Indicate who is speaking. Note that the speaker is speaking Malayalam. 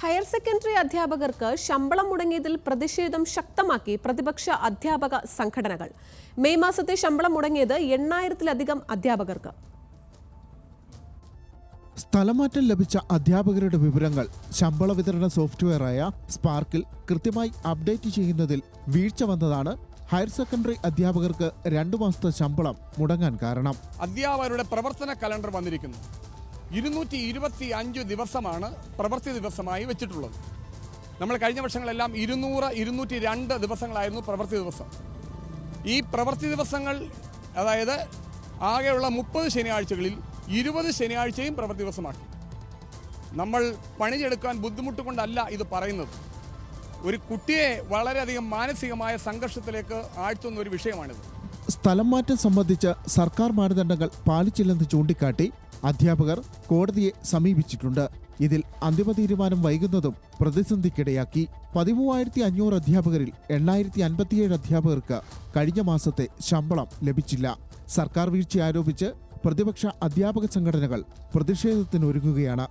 Speaker 1: ഹയർ സെക്കൻഡറി അധ്യാപകർക്ക് ശമ്പളം മുടങ്ങിയതിൽ പ്രതിഷേധം ശക്തമാക്കി പ്രതിപക്ഷ അധ്യാപക സംഘടനകൾ. മെയ് മാസത്തെ ശമ്പളം മുടങ്ങിയത് 8,000-ലധികം അധ്യാപകർക്ക്.
Speaker 2: സ്ഥലമാറ്റം ലഭിച്ച അധ്യാപകരുടെ വിവരങ്ങൾ ശമ്പള വിതരണ സോഫ്റ്റ്വെയറായ സ്പാർക്കിൽ കൃത്യമായി അപ്ഡേറ്റ് ചെയ്യുന്നതിൽ വീഴ്ച വന്നതാണ് ഹയർ സെക്കൻഡറി അധ്യാപകർക്ക് 2 മാസത്തെ ശമ്പളം മുടങ്ങാൻ കാരണം.
Speaker 3: അധ്യാപകരുടെ പ്രവർത്തന കലണ്ടർ വന്നിരിക്കുന്നു. 225 ദിവസമാണ് പ്രവൃത്തി ദിവസമായി വെച്ചിട്ടുള്ളത്. നമ്മൾ കഴിഞ്ഞ വർഷങ്ങളെല്ലാം 200, 202 ദിവസങ്ങളായിരുന്നു പ്രവൃത്തി ദിവസം. ഈ പ്രവൃത്തി ദിവസങ്ങൾ, അതായത് ആകെയുള്ള 30 ശനിയാഴ്ചകളിൽ 20 ശനിയാഴ്ചയും പ്രവൃത്തി ദിവസമാക്കി. നമ്മൾ പണിയെടുക്കാൻ ബുദ്ധിമുട്ടുകൊണ്ടല്ല ഇത് പറയുന്നത്. ഒരു കുട്ടിയെ വളരെയധികം മാനസികമായ സംഘർഷത്തിലേക്ക് ആഴ്ത്തുന്ന ഒരു വിഷയമാണിത്.
Speaker 2: സ്ഥലം മാറ്റം സംബന്ധിച്ച് സർക്കാർ മാനദണ്ഡങ്ങൾ പാലിച്ചില്ലെന്ന് ചൂണ്ടിക്കാട്ടി അധ്യാപകർ കോടതിയെ സമീപിച്ചിട്ടുണ്ട്. ഇതിൽ അന്തിമ തീരുമാനം വൈകുന്നതും പ്രതിസന്ധിക്കിടയാക്കി. 13,500 അധ്യാപകരിൽ 8,057 അധ്യാപകർക്ക് കഴിഞ്ഞ മാസത്തെ ശമ്പളം ലഭിച്ചില്ല. സർക്കാർ വീഴ്ച ആരോപിച്ച് പ്രതിപക്ഷ അധ്യാപക സംഘടനകൾ പ്രതിഷേധത്തിനൊരുങ്ങുകയാണ്.